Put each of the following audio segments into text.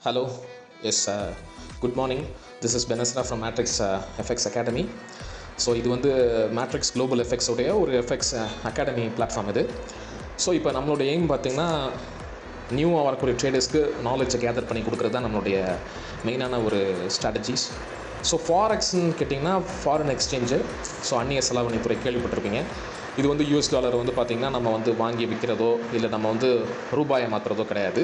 Hello, yes, good morning. This is Benesra from Matrix FX Academy. So இது வந்து matrix global எஃபெக்ட்ஸோடைய ஒரு effects academy platform இது. So இப்போ நம்மளுடைய எய்ம் பார்த்திங்கன்னா நியூவாக வரக்கூடிய ட்ரேடர்ஸ்க்கு நாலேஜை கேதர் பண்ணி கொடுக்குறது தான் நம்மளுடைய மெயினான ஒரு ஸ்ட்ராட்டஜிஸ். ஸோ ஃபாரெக்ஸ்ன்னு கேட்டிங்கன்னா ஃபாரின் எக்ஸ்சேஞ்சு, ஸோ அந்நிய செலாவணித்துறை கேள்விப்பட்டிருப்பீங்க. இது வந்து யூஎஸ் டாலர் வந்து பார்த்திங்கன்னா நம்ம வந்து வாங்கி விற்கிறதோ இல்லை நம்ம வந்து ரூபாயை மாற்றுறதோ கிடையாது.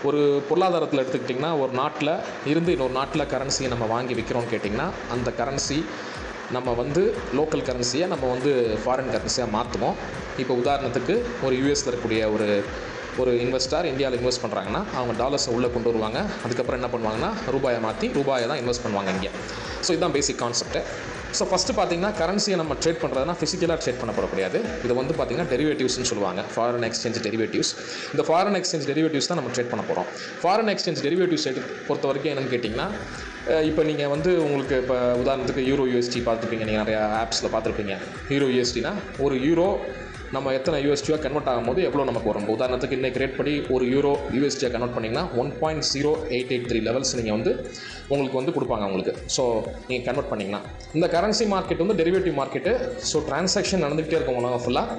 ஒரு பொருளாதாரத்தில் எடுத்துக்கிட்டிங்கன்னா ஒரு நாட்டில் இருந்து இன்னொரு நாட்டில் கரன்சியை நம்ம வாங்கி விற்கிறோன்னு கேட்டிங்கன்னா அந்த கரன்சி நம்ம வந்து லோக்கல் கரன்சியை நம்ம வந்து ஃபாரின் கரன்சியாக மாற்றுவோம். இப்போ உதாரணத்துக்கு ஒரு யூஎஸில் இருக்கக்கூடிய ஒரு இன்வெஸ்டர் இந்தியாவில் இன்வெஸ்ட் பண்ணுறாங்கன்னா அவங்க டாலர்ஸை உள்ளே கொண்டு வருவாங்க. அதுக்கப்புறம் என்ன பண்ணுவாங்கன்னா ரூபாயை மாற்றி ரூபாயை தான் இன்வெஸ்ட் பண்ணுவாங்க இங்கே. ஸோ இதுதான் பேசிக் கான்செப்ட்டு. ஸோ ஃபஸ்ட்டு பார்த்திங்கன்னா கரன்சியை நம்ம ட்ரேட் பண்ணுறதுனா ஃபிசிக்கலாக ட்ரேட் பண்ணப்படக்கூடாது. இது வந்து பார்த்திங்கன்னா டெரிவேட்டிவ்ஸ்னு சொல்லுவாங்க, ஃபாரின் எக்ஸ்சேஞ்ச் டெரிவேட்டிவ்ஸ். இந்த ஃபாரின் எக்ஸ்சேஞ்ச் டெரிவேட்டிவ்ஸ் தான் நம்ம ட்ரேட் பண்ண போகிறோம். ஃபாரின் எக்ஸ்சேஞ்ச் டெரிவேட்டிவ்ஸ் பொறுத்த வரைக்கும் என்னென்னு கேட்டிங்கன்னா, இப்போ நீங்கள் வந்து உங்களுக்கு இப்போ உதாரணத்துக்கு யூரோ யூஎஸ்டி பார்த்துருப்பீங்க, நீங்கள் நிறையா ஆப்ஸில் பார்த்துருப்பீங்க. யூரோ யூஎஸ்டினா ஒரு யூரோ நம்ம எத்தனை யூஎஸ்டியாக கன்வெர்ட் ஆகும்போது எவ்வளோ நமக்கு வரும். உதாரணத்துக்கு இன்றைக்கு ரேட் படி ஒரு யூரோ யூஎஸ்டியாக கன்வெர்ட் பண்ணிங்கன்னா 1.0883 லெவல்ஸ் நீங்கள் வந்து உங்களுக்கு வந்து கொடுப்பாங்க உங்களுக்கு. ஸோ நீங்கள் கன்வெர்ட் பண்ணிங்கன்னா இந்த கரன்சி மார்க்கெட் வந்து டெரிவேட்டிவ் மார்க்கெட்டு. ஸோ டிரான்சாக்ஷன் நடந்துகிட்டே இருக்கும் உலகம் ஃபுல்லாக.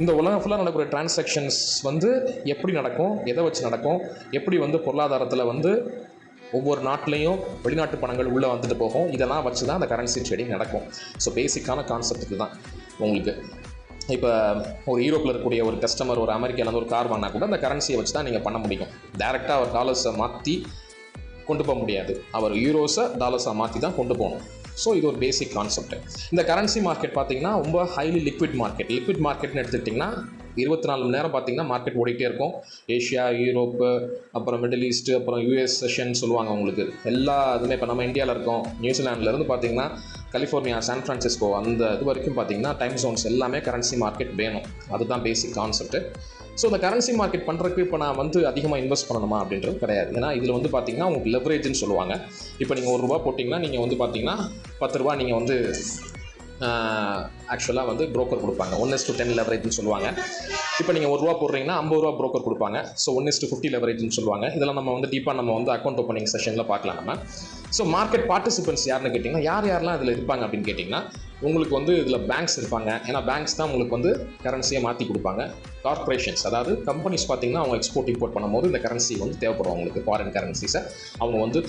இந்த உலகம் ஃபுல்லாக நடக்கிற டிரான்சாக்ஷன்ஸ் வந்து எப்படி நடக்கும், எதை வச்சு நடக்கும், எப்படி வந்து பொருளாதாரத்தில் வந்து ஒவ்வொரு நாட்டிலையும் வெளிநாட்டு பணங்கள் உள்ளே வந்துட்டு போகும், இதெல்லாம் வச்சு தான் அந்த கரன்சி ட்ரேடிங் நடக்கும். ஸோ பேசிக்கான கான்செப்ட் தான் உங்களுக்கு. இப்போ ஒரு யூரோப்பில் இருக்கக்கூடிய ஒரு கஸ்டமர் ஒரு அமெரிக்காவில் ஒரு கார் வாங்கினா கூட அந்த கரன்சியை வச்சு தான் நீங்கள் பண்ண முடியும். டேரெக்டாக அவர் டாலர்ஸை மாற்றி கொண்டு போக முடியாது, அவர் யூரோஸை டாலர்ஸாக மாற்றி தான் கொண்டு போகணும். ஸோ இது ஒரு பேசிக் கான்செப்ட். இந்த கரன்சி மார்க்கெட் பார்த்திங்கன்னா ரொம்ப ஹைலி லிக்விட் மார்க்கெட். லிக்விட் மார்க்கெட்னு எடுத்துக்கிட்டிங்கன்னா 24 மணி நேரம் பார்த்திங்கன்னா மார்க்கெட் ஓடிக்கிட்டே இருக்கும். ஏஷியா, யூரோப்பு, அப்புறம் மிடில் ஈஸ்ட்டு, அப்புறம் யூஎஸ் செஷன் சொல்லுவாங்க உங்களுக்கு. எல்லா இதுவுமே இப்போ நம்ம இந்தியாவில் இருக்கோம், நியூசிலாண்ட்லேருந்து பார்த்திங்கன்னா கலிஃபோர்னியா, சான் ஃப்ரான்சிஸ்கோ அந்த இது வரைக்கும் பார்த்திங்கன்னா டைம் ஜோன்ஸ் எல்லாமே கரன்சி மார்க்கெட் வேணும். அதுதான் பேசிக் கான்செப்ட்டு. ஸோ இந்த கரன்சி மார்க்கெட் பண்ணுறதுக்கு இப்போ நான் வந்து அதிகமாக இன்வெஸ்ட் பண்ணணுமா அப்படின்றது கிடையாது. ஏன்னா இதில் வந்து பார்த்திங்கன்னா உங்களுக்கு லெவரேஜ்னு சொல்லுவாங்க. இப்போ நீங்கள் ₹1 போட்டிங்கன்னா நீங்கள் வந்து பார்த்திங்கன்னா ₹10 நீங்கள் வந்து ஆக்சுவலாக வந்து ப்ரோக்கர் கொடுப்பாங்க. 1:10 லெவரேஜ்னு சொல்லுவாங்க. இப்போ நீங்கள் ₹1 போடுறீங்கன்னா ₹50 ப்ரோக்கர் கொடுப்பாங்க. ஸோ 1:50 லெவரேஜ்னு சொல்லுவாங்க. இதெல்லாம் நம்ம வந்து டீப்பாக நம்ம வந்து அக்கௌண்ட் ஓப்பனிங் செஷனில் பார்க்கலாம் நம்ம. ஸோ மார்க்கெட் பார்ட்டிசிபென்ட்ஸ் யாருன்னு கேட்டிங்கன்னா யாரெல்லாம் இதில் இருப்பாங்க அப்படின்னு கேட்டிங்கன்னா உங்களுக்கு வந்து இதில் பேங்க்ஸ் இருப்பாங்க. ஏன்னா பேங்க்ஸ் தான் உங்களுக்கு வந்து கரன்சியை மாற்றி கொடுப்பாங்க. கார்பரேஷன்ஸ் அதாவது கம்பெனிஸ் பார்த்திங்கன்னா அவங்க எக்ஸ்போர்ட் இம்போர்ட் பண்ணும்போது இந்த கரன்சி வந்து தேவைப்படும் அவங்களுக்கு. ஃபாரின் கரன்சிஸை அவங்க வந்து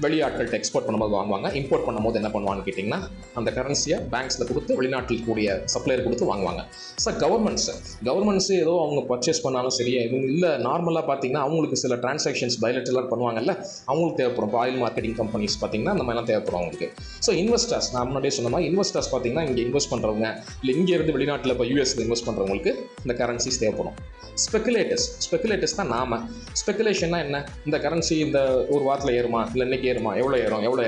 வெளியாட்கள்கிட்ட எக்ஸ்போர்ட் பண்ணும்போது வாங்குவாங்க. இம்போர்ட் பண்ணும்போது என்ன பண்ணுவான்னு கேட்டிங்கன்னா அந்த கரன்சியை பேங்க்ஸில் கொடுத்து வெளிநாட்டில் கூடிய சப்ளையர் கொடுத்து வாங்குவாங்க. ஸோ கவர்மெண்ட்ஸு ஏதோ அவங்க பர்ச்சேஸ் பண்ணாலும் சரியா எதுவும் இல்லை. நார்மலாக பார்த்திங்கன்னா அவங்களுக்கு சில டிரான்சாக்ஷன்ஸ் பைலேட்டரலாக பண்ணுவாங்கல்ல, அவங்களுக்கு தேவைப்படும். இப்போ ஆயில் மார்க்கெட்டிங் கம்பெனிஸ் பார்த்திங்கன்னா அந்த மாதிரிலாம் தேவைப்படும் அவங்களுக்கு. ஸோ இன்வெஸ்டர்ஸ், நான் முன்னாடியே சொன்ன மாதிரி இன்வெஸ்டர்ஸ் பார்த்திங்கன்னா இங்கே இன்வெஸ்ட் பண்ணுறவங்க இல்லை இங்கேருந்து வெளிநாட்டில் இப்போ யூஎஸ்ல இன்வெஸ்ட் பண்ணுறவங்களுக்கு இந்த கரன்சிஸ் தேவைப்படும். ஸ்பெக்குலேட்டர்ஸ் தான் நாம. ஸ்பெக்குலேஷன்னா என்ன, இந்த கரன்சி இந்த ஒரு வாரத்தில் ஏறுமா இல்லை இன்றைக்கி ஏறுமா, எவ்வளோ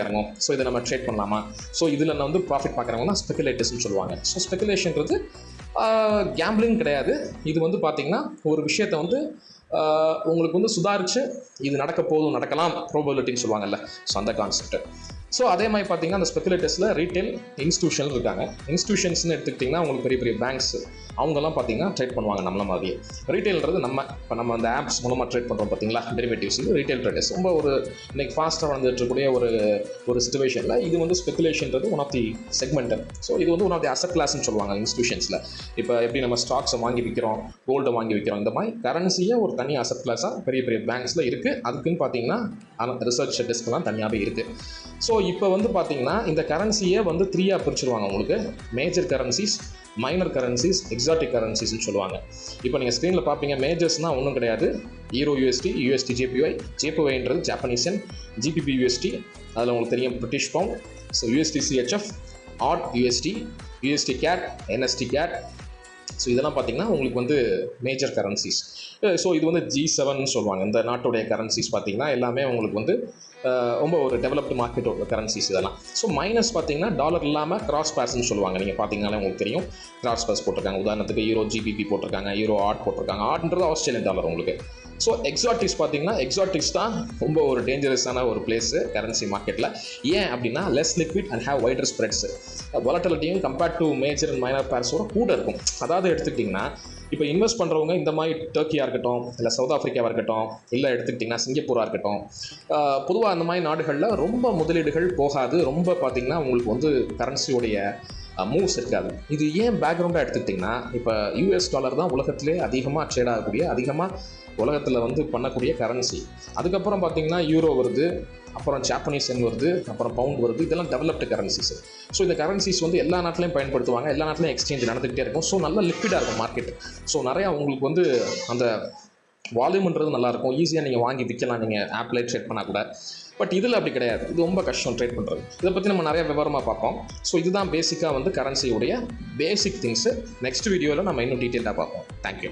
இறங்கும், ஸோ இதை நம்ம ட்ரேட் பண்ணலாமா, ஸோ இதில் நான் வந்து ப்ராஃபிட் பார்க்குறவங்க தான் ஸ்பெக்குலேட்டர்ஸ்னு சொல்லுவாங்க. ஸோ ஸ்பெக்குலேஷன்றது கேம்பிளிங் கிடையாது. இது வந்து பார்த்திங்கன்னா ஒரு விஷயத்தை வந்து உங்களுக்கு வந்து சுதாரித்து இது நடக்க போதும், நடக்கலாம், ப்ரோபபிலிட்டின்னு சொல்லுவாங்கல்ல, ஸோ அந்த கான்செப்ட். ஸோ அதே மாதிரி பார்த்திங்கன்னா அந்த ஸ்பெக்குலேட்டர்ஸில் ரீட்டைல் இன்ஸ்டியூஷன் இருக்காங்க. இன்ஸ்டியூஷன்ஸ்னு எடுத்துக்கிட்டிங்கன்னா உங்களுக்கு பெரிய பெரிய பேங்க்ஸ் அவங்கெல்லாம் பார்த்திங்கன்னா ட்ரேட் பண்ணுவாங்க நம்மள மாதிரியே. ரீட்டைல்ன்றது இப்போ நம்ம அந்த ஆப்ஸ் மூலமாக ட்ரேட் பண்ணுறோம் பார்த்திங்களா, டெரிவேட்டிவ்ஸ் வந்து ரீட்டைல் ட்ரேடர்ஸ். ரொம்ப ஒரு இன்றைக்கி ஃபாஸ்ட்டாக வந்துட்டு இருக்கக்கூடிய ஒரு சிச்சுவேஷனில் இது வந்து ஸ்பெக்குலேஷன்றது one of the segment. So இது வந்து ஒன் ஆஃப் தி அசட் கிளாஸ்ன்னு சொல்லுவாங்க இன்ஸ்டியூஷன்ஸில். இப்போ எப்படி நம்ம ஸ்டாக்ஸை வாங்கி விற்கிறோம், கோல்டை வாங்கி விற்கிறோம், இந்த மாதிரி கரன்சியை ஒரு தனி அசட் கிளாஸாக பெரிய பெரிய பேங்க்ஸில் இருக்குது. அதுக்குன்னு பார்த்திங்கன்னா ரிசர்ச் டெஸ்க்லாம் தனியாகவே இருக்குது. ஸோ இப்போ வந்து பார்த்திங்கன்னா இந்த கரன்சியை வந்து 3ஆக பிரிச்சுருவாங்க உங்களுக்கு. Major currencies, minor currencies, exotic கரன்சிஸ்ன்னு சொல்லுவாங்க. இப்போ நீங்கள் ஸ்க்ரீனில் பார்ப்பீங்க, மேஜர்ஸ்னால் ஒன்றும் கிடையாது. யூரோ யூஎஸ்டி, யூஎஸ்டி ஜேபிஒய்ன்றது ஜாப்பனீஸன், ஜிபிபி யூஎஸ்டி அதில் உங்களுக்கு தெரியும் British pound, so USD CHF, AUD USD, USD CAD, NZD CAD. So இதெல்லாம் பார்த்திங்கன்னா உங்களுக்கு வந்து மேஜர் கரன்சிஸ். ஸோ இது வந்து G7 சொல்லுவாங்க. இந்த நாட்டுடைய கரன்சிஸ் பார்த்திங்கன்னா எல்லாமே உங்களுக்கு வந்து ரொம்ப ஒரு டெவலப்டு மார்க்கெட்டோட கரன்சிஸ் இதெல்லாம். ஸோ மைனஸ் பார்த்திங்கன்னா டாலர் இல்லாமல் கிராஸ் பேர்ஸ்ன்னு சொல்லுவாங்க. நீங்கள் பார்த்திங்கனாலே உங்களுக்கு தெரியும் கிராஸ் பேர்ஸ் போட்டிருக்காங்க. உதாரணத்துக்கு யூரோ ஜிபிபி போட்டிருக்காங்க, யூரோ ஆட் போட்டிருக்காங்க. ஆட்ன்றது ஆஸ்திரேலியன் டாலர் உங்களுக்கு. ஸோ எக்ஸாட்டிக்ஸ் பார்த்திங்கன்னா எக்ஸாட்டிக்ஸ் தான் ரொம்ப ஒரு டேஞ்சரஸான ஒரு பிளேஸு கரன்சி மார்க்கெட்டில். ஏன் அப்படின்னா less liquid and have wider spreads. வாலட்டிலிட்டியும் compared to major and minor பேர்ஸோட கூட இருக்கும். அதாவது எடுத்துக்கிட்டிங்கன்னா இப்போ இன்வெஸ்ட் பண்ணுறவங்க இந்த மாதிரி டர்க்கியாக இருக்கட்டும், இல்லை சவுத் ஆஃப்ரிக்காவாக இருக்கட்டும், இல்லை எடுத்துக்கிட்டிங்கன்னா சிங்கப்பூராக இருக்கட்டும், பொதுவாக அந்த மாதிரி நாடுகளில் ரொம்ப முதலீடுகள் போகாது. ரொம்ப பார்த்திங்கன்னா உங்களுக்கு வந்து கரன்சியோடைய மூவ்ஸ் இருக்காது. இது ஏன் பேக்ரவுண்டாக எடுத்துக்கிட்டிங்கன்னா, இப்போ யூஎஸ் டாலர் தான் உலகத்திலே அதிகமாக ட்ரேட் ஆகக்கூடிய, அதிகமாக உலகத்தில் வந்து பண்ணக்கூடிய கரன்சி. அதுக்கப்புறம் பார்த்திங்கன்னா யூரோ வருது, அப்புறம் ஜாப்பனீஸ் என் வருது, அப்புறம் பவுண்ட் வருது. இதெல்லாம் டெவலப்டு கரன்சிஸ். ஸோ இந்த கரன்சிஸ் வந்து எல்லா நாட்டிலையும் பயன்படுத்துவாங்க, எல்லா நாட்டிலையும் எக்ஸ்சேஞ்ச் நடந்துகிட்டே இருக்கும். ஸோ நல்லா லிக்விடாக இருக்கும் மார்க்கெட். ஸோ நிறையா உங்களுக்கு வந்து அந்த வால்யூம்ன்றது நல்லாயிருக்கும், ஈஸியாக நீங்கள் வாங்கி விற்கலாம், நீங்கள் ஆப்லேயே ட்ரேட் பண்ணால் கூட. பட் இதில் அப்படி கிடையாது, இது ரொம்ப கஷ்டம் ட்ரேட் பண்ணுறது. இதை பற்றி நம்ம நிறைய விவரமாக பார்ப்போம். ஸோ இதுதான் பேசிக்காக வந்து கரன்சியுடைய பேசிக் திங்ஸு. நெக்ஸ்ட் வீடியோவில் நம்ம இன்னும் டீட்டெயிலாக பார்ப்போம். தேங்க்யூ.